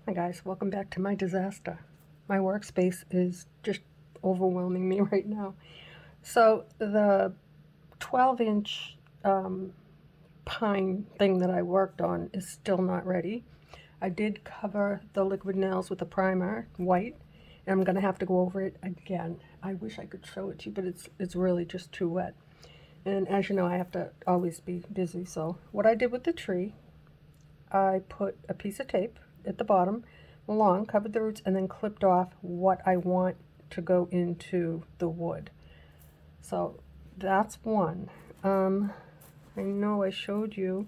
Hi guys, welcome back to my disaster. My workspace is just overwhelming me right now. So the 12-inch pine thing that I worked on is still not ready. I did cover the liquid nails with a primer, white, and I'm going to have to go over it again. I wish I could show it to you, but it's really just too wet. And as you know, I have to always be busy. So what I did with the tree, I put a piece of tape at the bottom along, covered the roots, and then clipped off what I want to go into the wood. So that's one. I know I showed you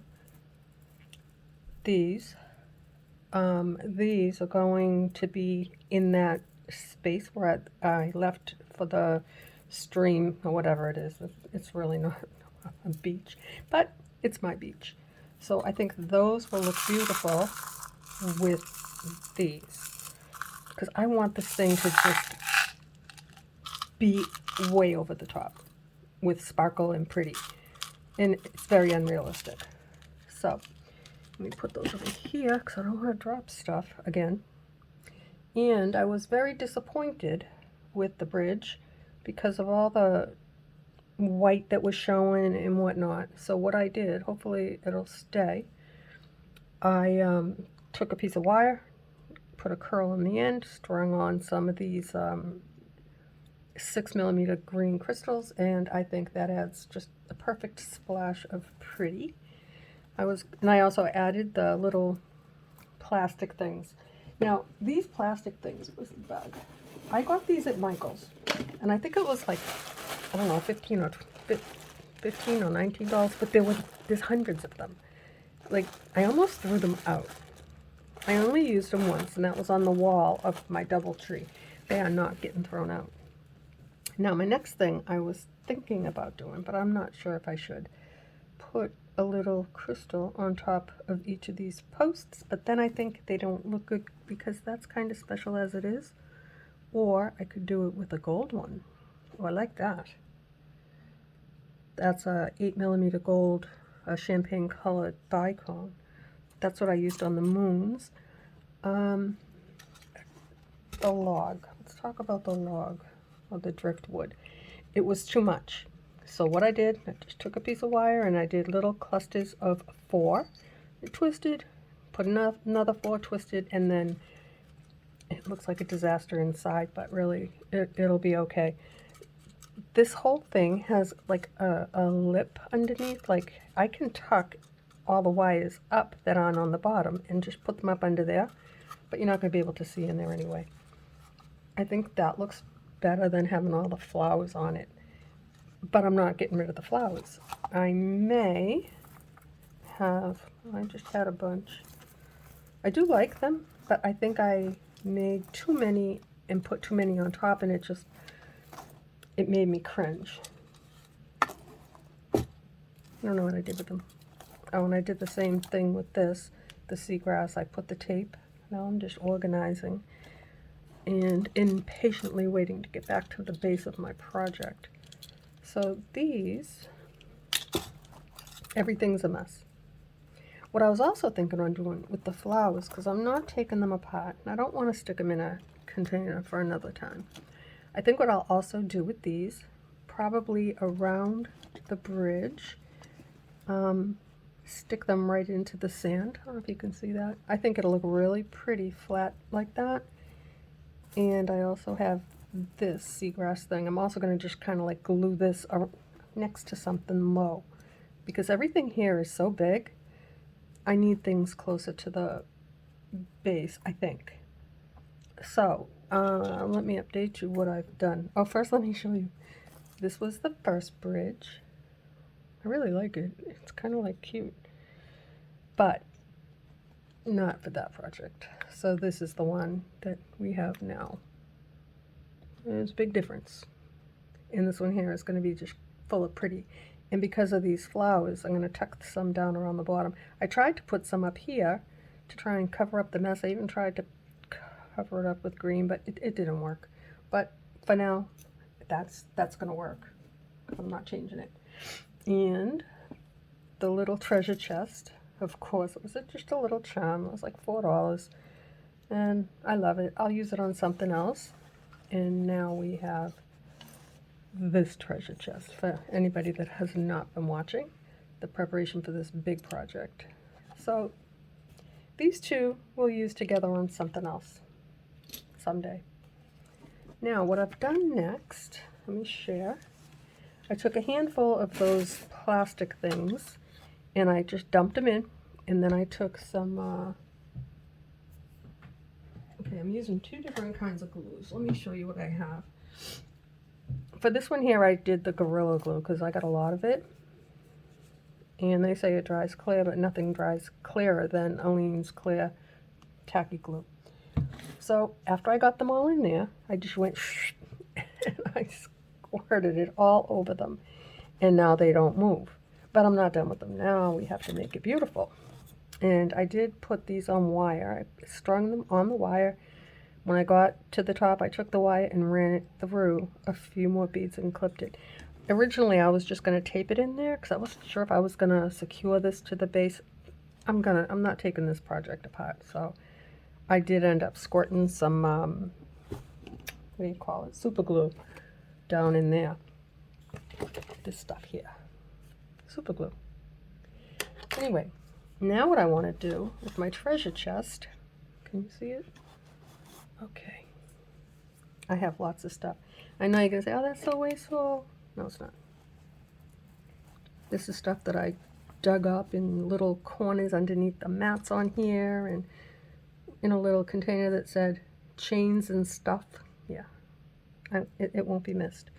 these. These are going to be in that space where I left for the stream or whatever it is. It's really not a beach, but it's my beach. So I think those will look beautiful with these, because I want this thing to just be way over the top with sparkle and pretty, and it's very unrealistic. So let me put those over here because I don't want to drop stuff again. And I was very disappointed with the bridge because of all the white that was showing and whatnot. So what I did, hopefully it'll stay, I took a piece of wire, put a curl in the end, strung on some of these 6mm green crystals, and I think that adds just a perfect splash of pretty. I also added the little plastic things. Now these plastic things was the bug. I got these at Michael's, and I think it was like, I don't know, $15 or $19, but there's hundreds of them. Like, I almost threw them out. I only used them once, and that was on the wall of my double tree. They are not getting thrown out. Now, my next thing I was thinking about doing, but I'm not sure if I should, put a little crystal on top of each of these posts, but then I think they don't look good because that's kind of special as it is. Or I could do it with a gold one. Oh, I like that. That's a 8mm gold, a champagne colored bicone. That's what I used on the moons. The log. Let's talk about the log, or the driftwood. It was too much. So what I did, I just took a piece of wire and I did little clusters of 4. I twisted, put another 4, twisted, and then it looks like a disaster inside, but really it'll be okay. This whole thing has like a lip underneath. Like, I can tuck all the wires up that aren't on the bottom and just put them up under there, but you're not going to be able to see in there anyway. I think that looks better than having all the flowers on it, but I'm not getting rid of the flowers. I may have, I just had a bunch. I do like them, but I think I made too many and put too many on top, and it made me cringe. I don't know what I did with them. Oh, and I did the same thing with this, the seagrass. I put the tape. Now I'm just organizing and impatiently waiting to get back to the base of my project. So these, everything's a mess. What I was also thinking on doing with the flowers, because I'm not taking them apart, and I don't want to stick them in a container for another time. I think what I'll also do with these, probably around the bridge, stick them right into the sand. I don't know if you can see that. I think it'll look really pretty flat like that. And I also have this seagrass thing. I'm also going to just kind of like glue this next to something low, because everything here is so big. I need things closer to the base, I think. So let me update you what I've done. Oh, first let me show you. This was the first bridge. I really like it. It's kind of like cute, but not for that project. So this is the one that we have now. There's a big difference. And this one here is going to be just full of pretty. And because of these flowers, I'm going to tuck some down around the bottom. I tried to put some up here to try and cover up the mess. I even tried to cover it up with green, but it didn't work. But for now, that's going to work. I'm not changing it. And the little treasure chest, of course, it was just a little charm. It was like $4. and I love it. I'll use it on something else. And now we have this treasure chest for anybody that has not been watching the preparation for this big project. So these two we'll use together on something else someday. Now what I've done next, let me share. I took a handful of those plastic things and I just dumped them in, and then I took some okay, I'm using two different kinds of glues. Let me show you what I have. For this one here, I did the Gorilla Glue because I got a lot of it. And they say it dries clear, but nothing dries clearer than Aleene's Clear Tacky Glue. So after I got them all in there, I just went and I squirted it all over them. And now they don't move. But I'm not done with them. Now we have to make it beautiful. And I did put these on wire. I strung them on the wire. When I got to the top, I took the wire and ran it through a few more beads and clipped it. Originally, I was just going to tape it in there because I wasn't sure if I was going to secure this to the base. I'm not taking this project apart, so I did end up squirting some, what do you call it, super glue down in there. This stuff here, super glue. Anyway, now what I want to do with my treasure chest, can you see it? Okay. I have lots of stuff. I know you're going to say, oh, that's so wasteful. No, it's not. This is stuff that I dug up in little corners underneath the mats on here and in a little container that said chains and stuff. Yeah, it won't be missed.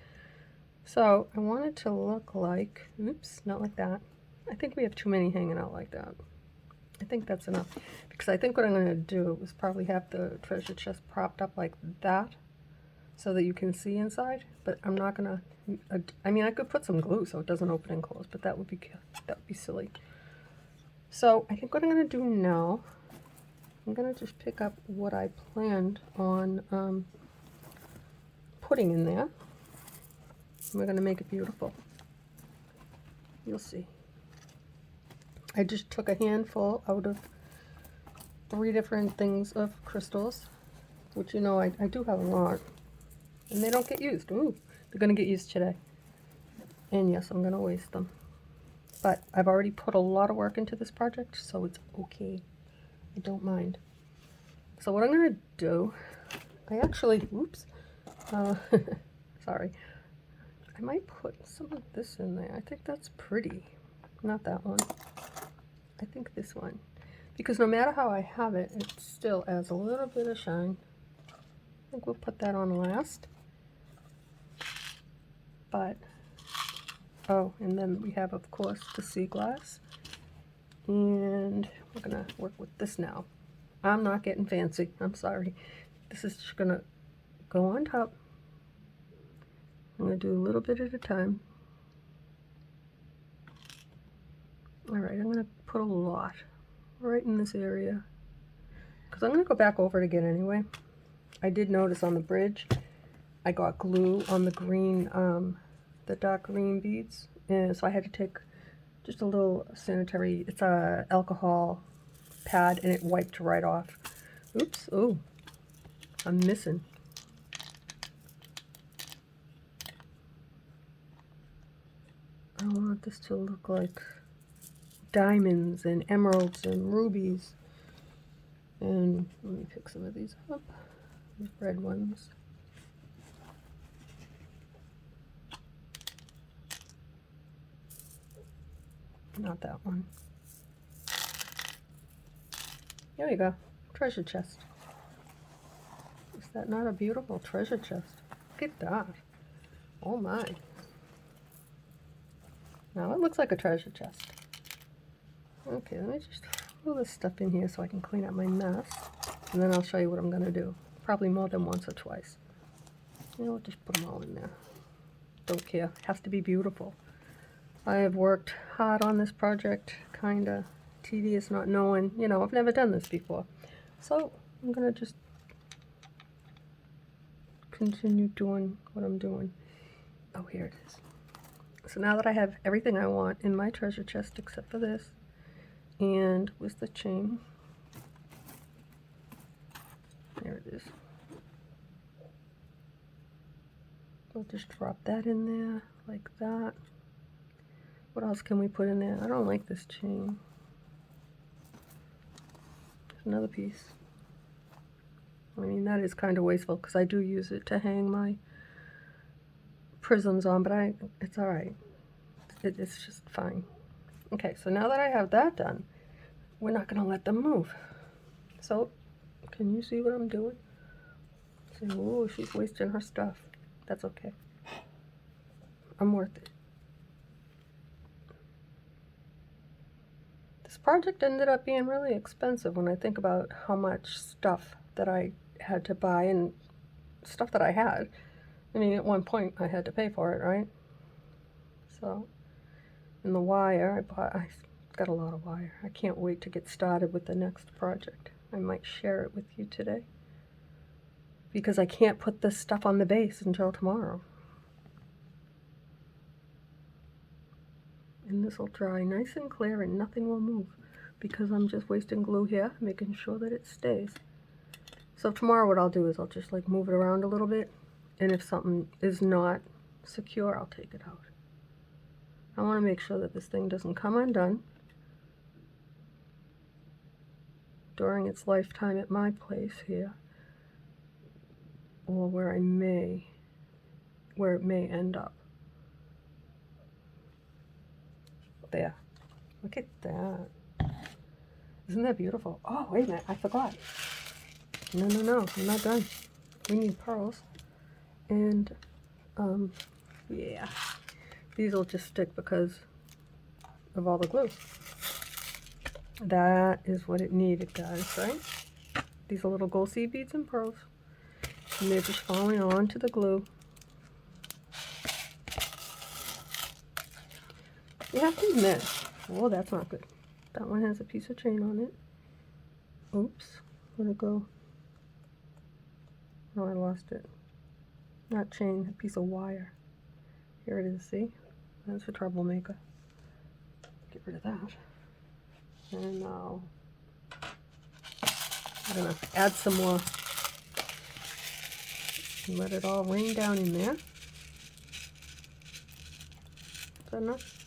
So I want it to look like, oops, not like that. I think we have too many hanging out like that. I think that's enough, because I think what I'm going to do is probably have the treasure chest propped up like that so that you can see inside, but I'm not going to, I mean, I could put some glue so it doesn't open and close, but that would be silly. So I think what I'm going to do now, I'm going to just pick up what I planned on putting in there. We're going to make it beautiful. You'll see. I just took a handful out of 3 different things of crystals, which, you know, I do have a lot, and they don't get used. Ooh, they're going to get used today. And yes, I'm going to waste them. But I've already put a lot of work into this project, so it's okay. I don't mind. So what I'm going to do, I actually, oops, sorry. I might put some of this in there. I think that's pretty. Not that one. I think this one, because no matter how I have it, it still adds a little bit of shine. I think we'll put that on last. But, oh, and then we have, of course, the sea glass. And we're going to work with this now. I'm not getting fancy. I'm sorry. This is just going to go on top. I'm going to do a little bit at a time. Alright, I'm going to put a lot right in this area, because I'm going to go back over it again anyway. I did notice on the bridge I got glue on the green, the dark green beads, and so I had to take just a little sanitary, it's a alcohol pad, and it wiped right off. Oops, oh, I'm missing. I want this to look like diamonds and emeralds and rubies. And let me pick some of these up, the red ones. Not that one. Here we go, treasure chest. Is that not a beautiful treasure chest? Look at that. Oh my. Now it looks like a treasure chest. Okay, let me just throw this stuff in here so I can clean up my mess, and then I'll show you what I'm going to do. Probably more than once or twice. You know, just put them all in there. Don't care. It has to be beautiful. I have worked hard on this project, kind of tedious not knowing, you know, I've never done this before. So I'm going to just continue doing what I'm doing. Oh, here it is. So now that I have everything I want in my treasure chest except for this, and with the chain, is. We'll just drop that in there like that. What else can we put in there? I don't like this chain. There's another piece. I mean, that is kind of wasteful because I do use it to hang my prisms on, but it's all right. It's just fine. Okay, so now that I have that done, we're not going to let them move. So, can you see what I'm doing? See, oh, she's wasting her stuff. That's okay. I'm worth it. This project ended up being really expensive when I think about how much stuff that I had to buy and stuff that I had. I mean, at one point I had to pay for it, right? So, and the wire, I got a lot of wire. I can't wait to get started with the next project. I might share it with you today, because I can't put this stuff on the base until tomorrow. And this will dry nice and clear and nothing will move, because I'm just wasting glue here, making sure that it stays. So tomorrow what I'll do is I'll just like move it around a little bit, and if something is not secure, I'll take it out. I want to make sure that this thing doesn't come undone during its lifetime at my place here, or where it may end up. There. Look at that. Isn't that beautiful? Oh, wait a minute, I forgot. No, I'm not done. We need pearls. And, yeah. These will just stick because of all the glue. That is what it needed, guys, right? These are little gold seed beads and pearls. And they're just falling onto the glue. You have to admit, oh, that's not good. That one has a piece of chain on it. Oops, where'd it go? Oh, I lost it. Not chain, a piece of wire. Here it is, see? That's a troublemaker. Get rid of that. And now I'm gonna add some more and let it all rain down in there. Is that enough?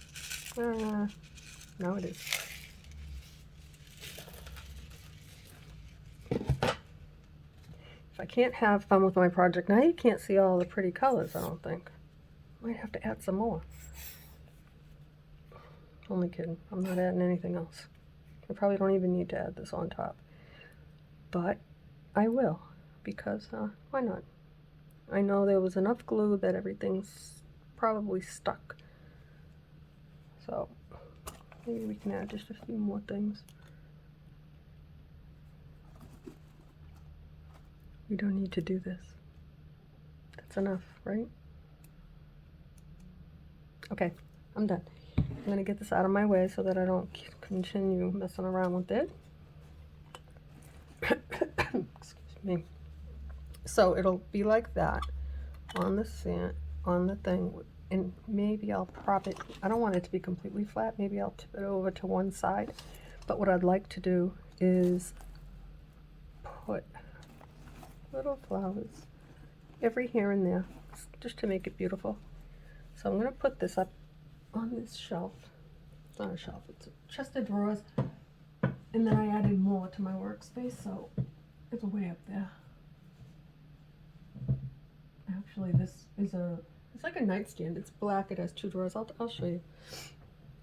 Now it is. If I can't have fun with my project, now you can't see all the pretty colors, I don't think. Might have to add some more. Only kidding. I'm not adding anything else. I probably don't even need to add this on top. But I will, because why not? I know there was enough glue that everything's probably stuck. So maybe we can add just a few more things. We don't need to do this. That's enough, right? Okay, I'm done. I'm going to get this out of my way so that I don't continue messing around with it. Excuse me. So it'll be like that on the sand, on the thing, and maybe I'll prop it. I don't want it to be completely flat. Maybe I'll tip it over to one side. But what I'd like to do is put little flowers every here and there, just to make it beautiful. So I'm going to put this up on this shelf. It's not a shelf, it's a chest of drawers. And then I added more to my workspace, so it's way up there. Actually, this is it's like a nightstand. It's black, it has two drawers. I'll show you.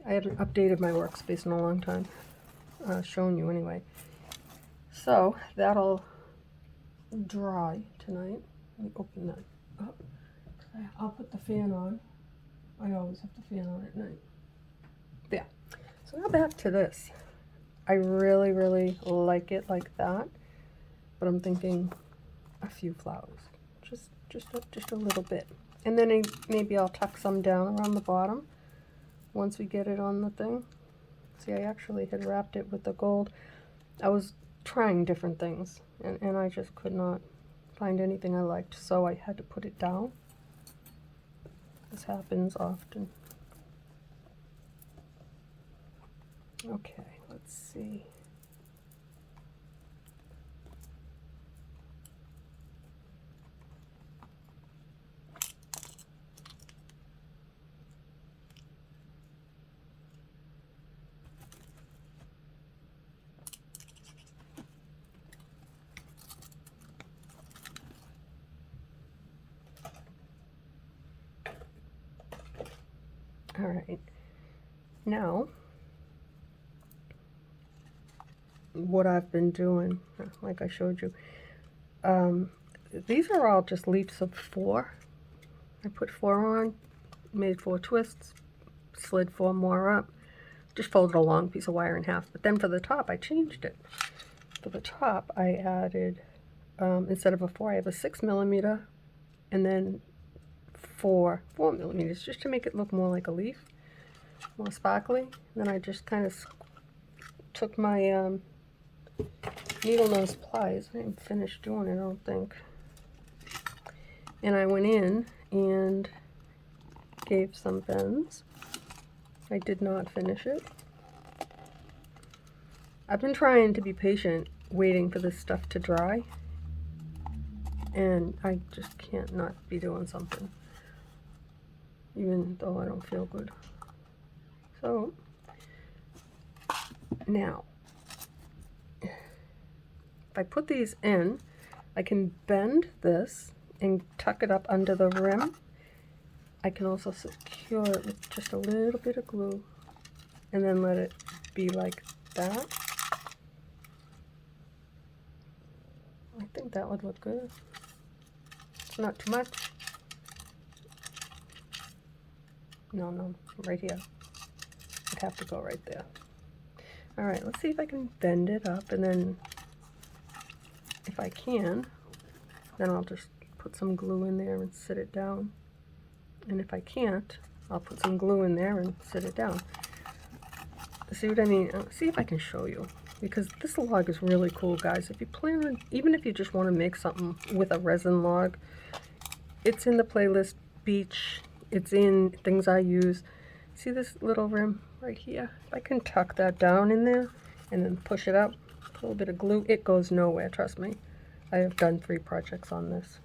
I haven't updated my workspace in a long time. Showing you anyway. So that'll dry tonight. Let me open that up. I'll put the fan on. I always have the fan on at night. Yeah. So now back to this. I really, really like it like that, but I'm thinking a few flowers, just a little bit, and then maybe I'll tuck some down around the bottom once we get it on the thing. See, I actually had wrapped it with the gold. I was trying different things, and I just could not find anything I liked, so I had to put it down. This happens often. Okay, let's see. All right. Now, what I've been doing, like I showed you, these are all just leaps of 4. I put 4 on, made 4 twists, slid 4 more up, just folded a long piece of wire in half. But then for the top, I changed it. For the top, I added, instead of a 4, I have a 6mm, and then 4mm, just to make it look more like a leaf, more sparkly. Then I just kind of took my needle nose pliers. I didn't finish doing it, I don't think. And I went in and gave some bends. I did not finish it. I've been trying to be patient, waiting for this stuff to dry, and I just can't not be doing something, even though I don't feel good. So, now, if I put these in, I can bend this and tuck it up under the rim. I can also secure it with just a little bit of glue and then let it be like that. I think that would look good. It's not too much. No, right here. It'd have to go right there. All right, let's see if I can bend it up, and then if I can, then I'll just put some glue in there and sit it down. And if I can't, I'll put some glue in there and sit it down. See what I mean? See if I can show you, because this log is really cool, guys. If you plan on, even if you just want to make something with a resin log, it's in the playlist Beach. It's in things I use. See this little rim right here? If I can tuck that down in there and then push it up, a little bit of glue, it goes nowhere, trust me. I have done 3 projects on this,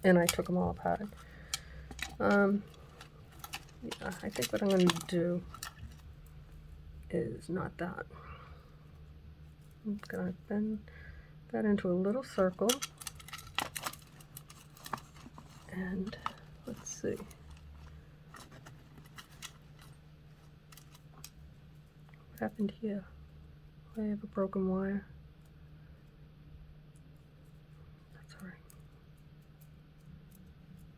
and I took them all apart. Yeah, I think what I'm going to do is not that. I'm going to bend that into a little circle, and let's see. What happened here? I have a broken wire. That's all right.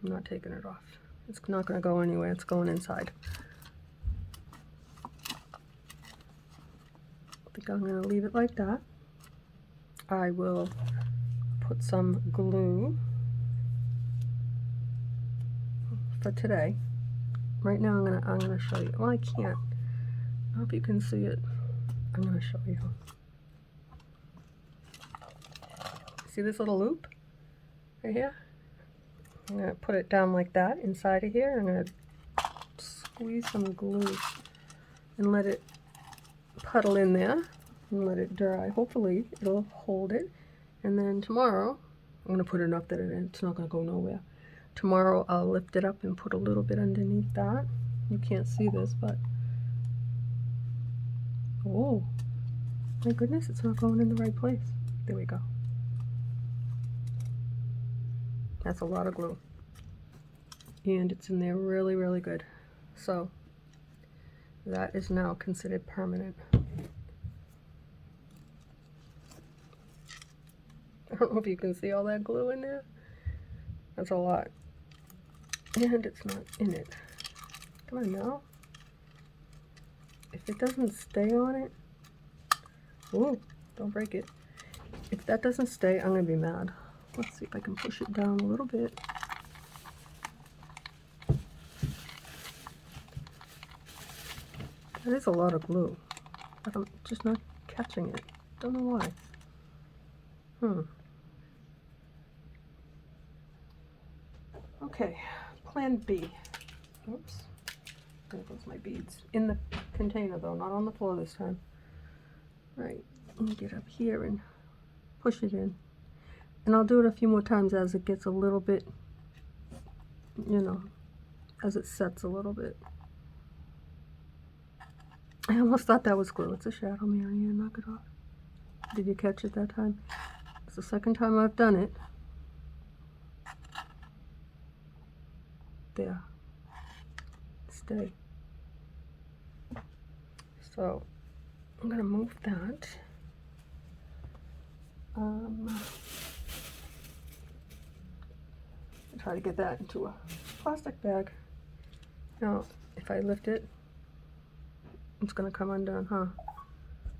I'm not taking it off. It's not going to go anywhere. It's going inside. I think I'm going to leave it like that. I will put some glue for today. Right now I'm gonna show you. Well, I can't. I hope you can see it. I'm gonna show you. See this little loop right here? I'm gonna put it down like that inside of here. I'm gonna squeeze some glue and let it puddle in there and let it dry. Hopefully it'll hold it. And then tomorrow, I'm gonna put enough that it's not gonna go nowhere. Tomorrow I'll lift it up and put a little bit underneath that. You can't see this, but oh my goodness, it's not going in the right place. There we go. That's a lot of glue, and it's in there really, really good. So that is now considered permanent. I don't know if you can see all that glue in there. That's a lot. And it's not in it. Come on now. If it doesn't stay on it, ooh, don't break it. If that doesn't stay, I'm gonna be mad. Let's see if I can push it down a little bit. That is a lot of glue, but I'm just not catching it. Don't know why. Okay, plan B. Oops. There goes my beads. In the container though, not on the floor this time. Right, let me get up here and push it in. And I'll do it a few more times as it gets a little bit, you know, as it sets a little bit. I almost thought that was glue. It's a shadow, Marianne. Knock it off. Did you catch it that time? It's the second time I've done it. There. Stay. So I'm gonna move that. Try to get that into a plastic bag. Now, if I lift it, it's gonna come undone, huh?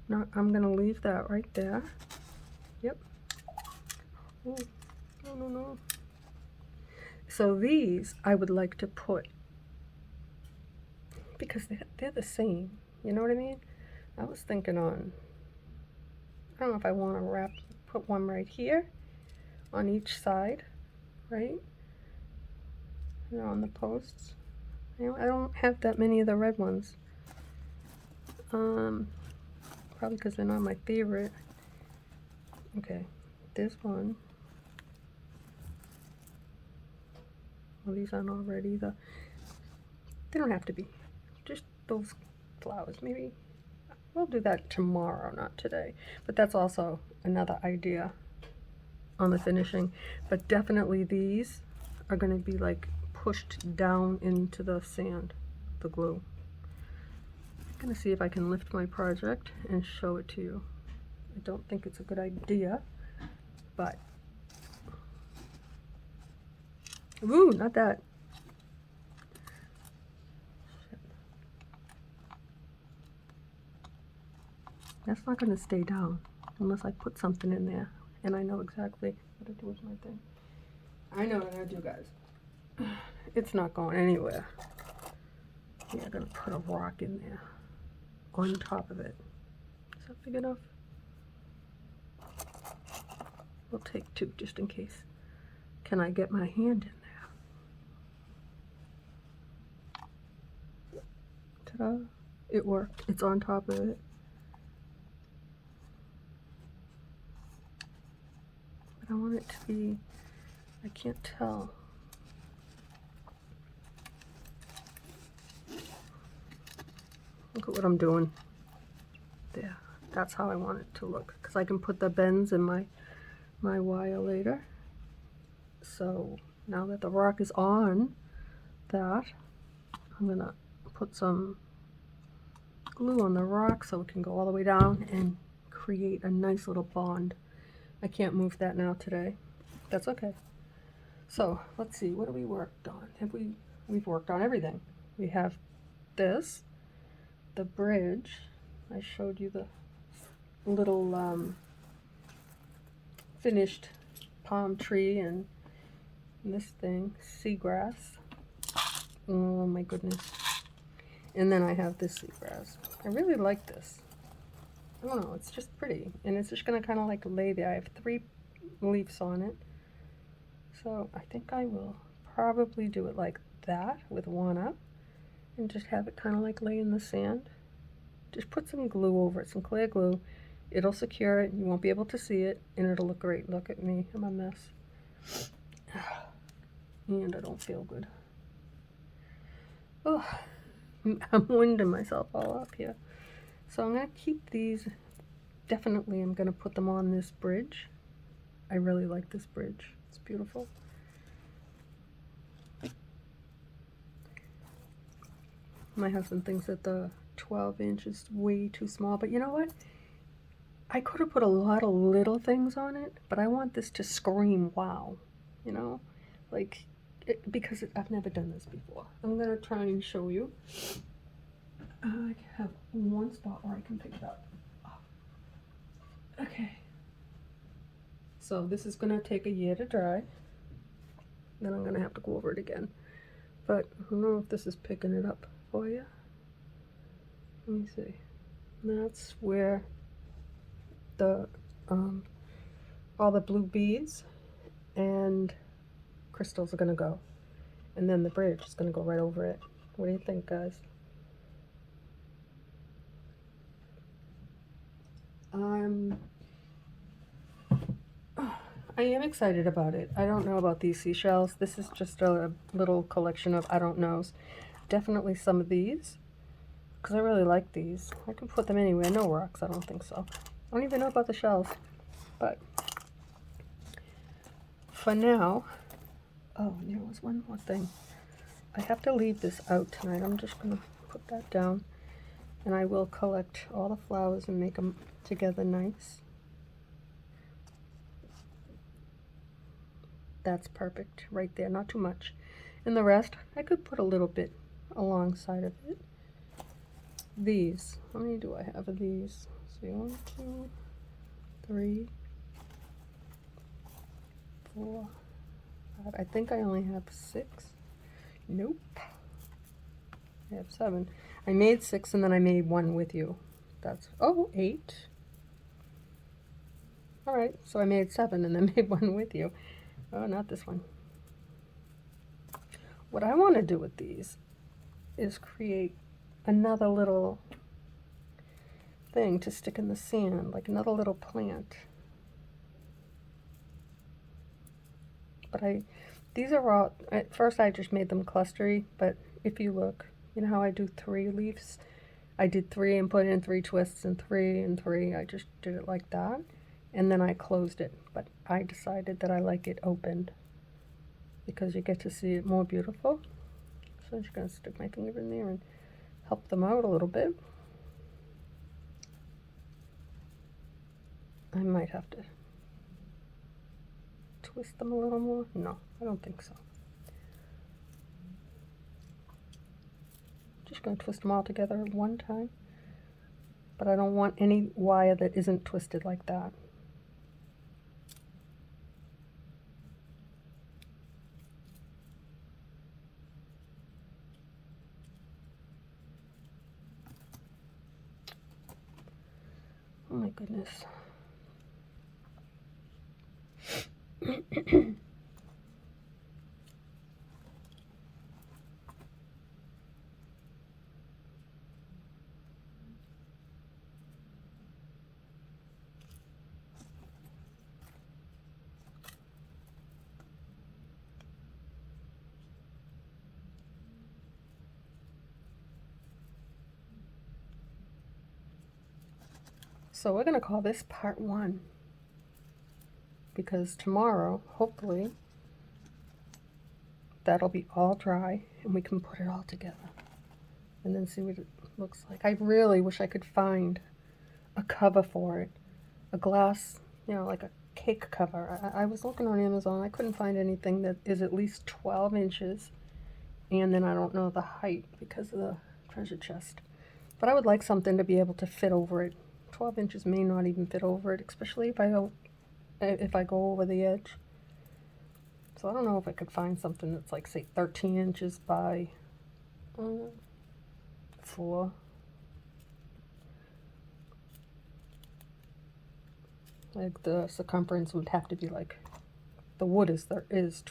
No, I'm gonna leave that right there. Yep. Oh, no, no, no. So these I would like to put, because they're the same, you know what I mean? I was thinking on, I don't know if I want to put one right here on each side, right? You know, on the posts. You know, I don't have that many of the red ones. Probably because they're not my favorite. Okay, this one. Well, these aren't all red either. They don't have to be. Just those flowers. Maybe we'll do that tomorrow, not today. But that's also another idea on the finishing. But definitely these are going to be like pushed down into the sand, the glue. I'm going to see if I can lift my project and show it to you. I don't think it's a good idea, but ooh, not that. That's not going to stay down unless I put something in there, and I know exactly what to do with my thing. I know what I do, guys. It's not going anywhere. Yeah, I'm going to put a rock in there on top of it. Is that big enough? We'll take two just in case. Can I get my hand in there? Ta-da! It worked. It's on top of it. But I want it to be, I can't tell. Look at what I'm doing. There. That's how I want it to look. Because I can put the bends in my wire later. So now that the rock is on that, I'm going to put some glue on the rock so it can go all the way down and create a nice little bond. I can't move that now today. That's okay. So let's see, what have we worked on? We've worked on everything. We have this, the bridge. I showed you the little finished palm tree and this thing, seagrass. Oh my goodness. And then I have this seagrass. I really like this. I don't know, it's just pretty. And it's just gonna kind of like lay there. I have 3 leaves on it. So I think I will probably do it like that with one up and just have it kind of like lay in the sand. Just put some glue over it, some clear glue. It'll secure it, you won't be able to see it, and it'll look great. Look at me, I'm a mess. And I don't feel good. Oh, I'm winding myself all up here. So I'm going to keep these. Definitely I'm going to put them on this bridge. I really like this bridge. It's beautiful. My husband thinks that the 12-inch is way too small, but you know what? I could have put a lot of little things on it, but I want this to scream wow, you know? Like, because I've never done this before. I'm going to try and show you. I have one spot where I can pick it up. Okay. So this is going to take a year to dry. Then I'm going to have to go over it again. But I don't know if this is picking it up for you. Let me see. That's where the all the blue beads and crystals are going to go. And then the bridge is going to go right over it. What do you think, guys? I am excited about it. I don't know about these seashells. This is just a little collection of I don't knows. Definitely some of these, because I really like these. I can put them anywhere. No rocks, I don't think so. I don't even know about the shells. But for now, oh, and there was one more thing. I have to leave this out tonight. I'm just going to put that down. And I will collect all the flowers and make them together nice. That's perfect right there, not too much. And the rest, I could put a little bit alongside of it. These, how many do I have of these? See, 1, 2, 3, 4, 5. I think I only have 6. Nope. I have 7. I made 6 and then I made 1 with you. That's, oh, 8. All right, so I made 7 and then made 1 with you. Oh, not this one. What I want to do with these is create another little thing to stick in the sand, like another little plant. But these are all, at first I just made them clustery, but if you look, you know how I do 3 leaves? I did 3 and put in 3 twists and 3 and 3. I just did it like that. And then I closed it, but I decided that I like it opened because you get to see it more beautiful. So I'm just going to stick my finger in there and help them out a little bit. I might have to twist them a little more. No, I don't think so. Just going to twist them all together at one time. But I don't want any wire that isn't twisted like that. Oh my goodness. So we're going to call this part 1 because tomorrow, hopefully, that'll be all dry and we can put it all together and then see what it looks like. I really wish I could find a cover for it, a glass, you know, like a cake cover. I was looking on Amazon. I couldn't find anything that is at least 12 inches, and then I don't know the height because of the treasure chest. But I would like something to be able to fit over it. 12 inches may not even fit over it, especially if I go over the edge. So I don't know if I could find something that's like, say, 13 inches by 4. Like the circumference would have to be like, the wood is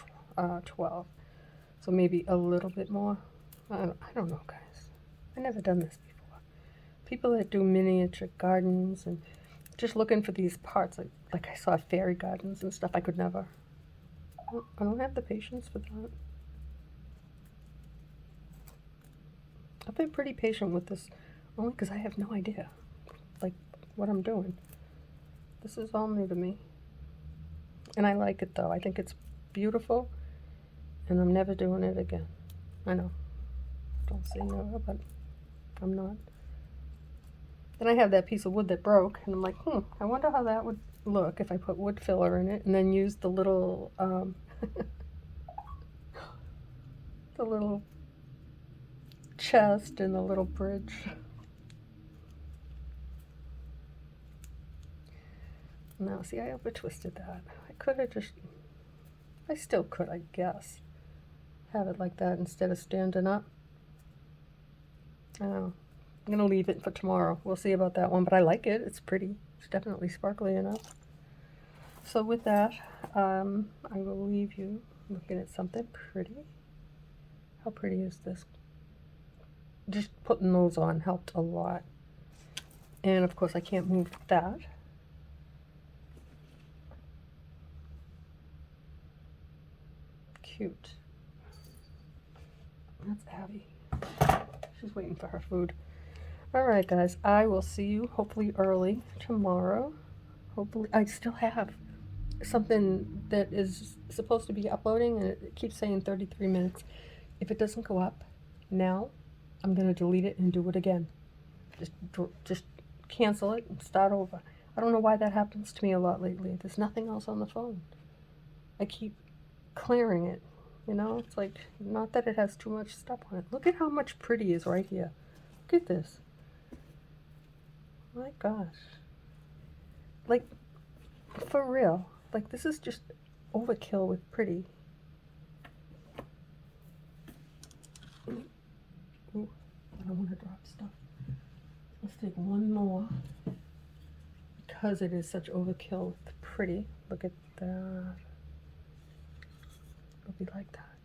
12. So maybe a little bit more. I don't know, guys. I've never done this before. People that do miniature gardens and just looking for these parts, like I saw fairy gardens and stuff, I could never. I don't have the patience for that. I've been pretty patient with this, only because I have no idea, like, what I'm doing. This is all new to me. And I like it, though. I think it's beautiful, and I'm never doing it again. I know. Don't say never, but I'm not. Then I have that piece of wood that broke, and I'm like, I wonder how that would look if I put wood filler in it and then use the little, the little chest and the little bridge. Now, see, I over twisted that. I could have just, I still could, I guess, have it like that instead of standing up. I don't know. I'm going to leave it for tomorrow. We'll see about that one, but I like it. It's pretty. It's definitely sparkly enough. So with that, I will leave you looking at something pretty. How pretty is this? Just putting those on helped a lot. And of course, I can't move that. Cute. That's Abby. She's waiting for her food. Alright guys, I will see you hopefully early tomorrow. Hopefully, I still have something that is supposed to be uploading and it keeps saying 33 minutes. If it doesn't go up now, I'm going to delete it and do it again. just cancel it and start over. I don't know why that happens to me a lot lately. There's nothing else on the phone. I keep clearing it, you know? It's like, not that it has too much stuff on it. Look at how much pretty is right here. Look at this. My gosh. Like, for real. Like, this is just overkill with pretty. Ooh, I don't want to drop stuff. Let's take one more. Because it is such overkill with pretty. Look at that. It'll be like that.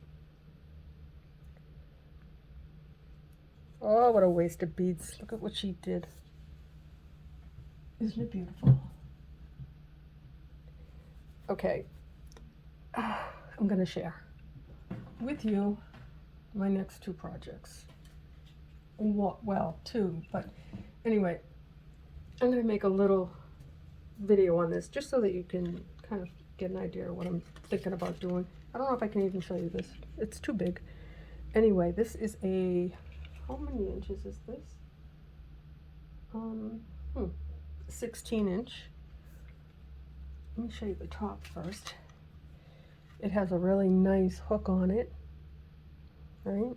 Oh, what a waste of beads. Look at what she did. Isn't it beautiful? Okay. I'm going to share with you my next two projects. Well, two, but anyway, I'm going to make a little video on this just so that you can kind of get an idea of what I'm thinking about doing. I don't know if I can even show you this. It's too big. Anyway, this is a, how many inches is this? 16 inch. Let me show you the top first. It has a really nice hook on it, right?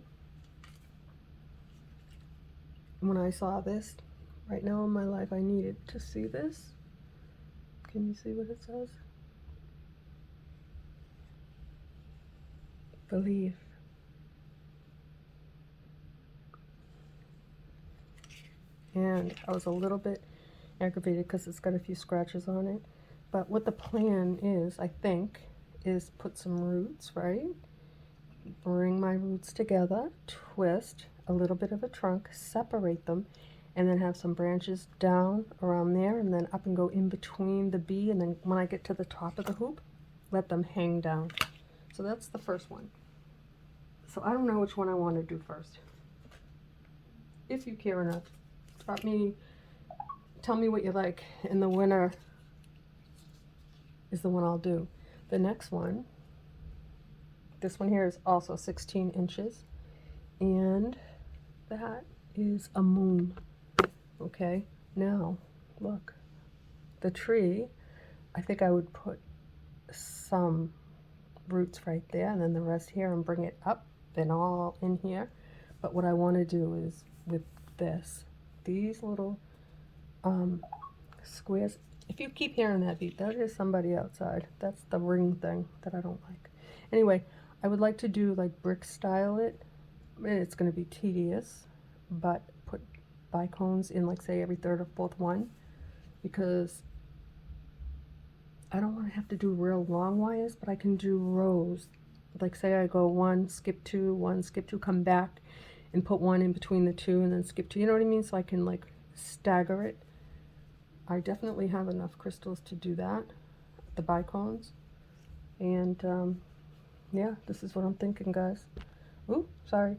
When I saw this, right now in my life, I needed to see this. Can you see what it says? Believe. And I was a little bit aggravated because it's got a few scratches on it. But what the plan is, I think, is put some roots, right? Bring my roots together, twist a little bit of a trunk, separate them, and then have some branches down around there and then up and go in between the bee, and then when I get to the top of the hoop, let them hang down. So that's the first one. So I don't know which one I want to do first. If you care enough, tell me what you like, and the winner is the one I'll do. The next one, this one here is also 16 inches, and that is a moon. Okay, now look, the tree, I think I would put some roots right there and then the rest here and bring it up and all in here. But what I want to do is with this, these little squares. If you keep hearing that beat, that is somebody outside. That's the ring thing that I don't like. Anyway, I would like to do like brick style it. It's going to be tedious, but put bicones in, like, say, every third or fourth one, because I don't want to have to do real long wires, but I can do rows. Like, say I go one, skip two, come back and put one in between the two and then skip two. You know what I mean? So I can, like, stagger it. I definitely have enough crystals to do that, the bicones. And yeah, this is what I'm thinking, guys. Ooh, sorry.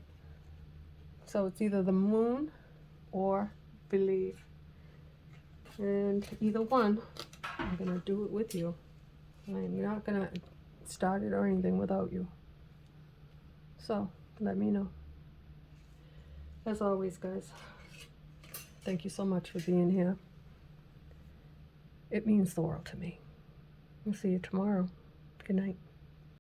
So it's either the moon or believe. And either one, I'm going to do it with you. I'm not going to start it or anything without you. So, let me know. As always, guys, thank you so much for being here. It means the world to me. I'll see you tomorrow. Good night.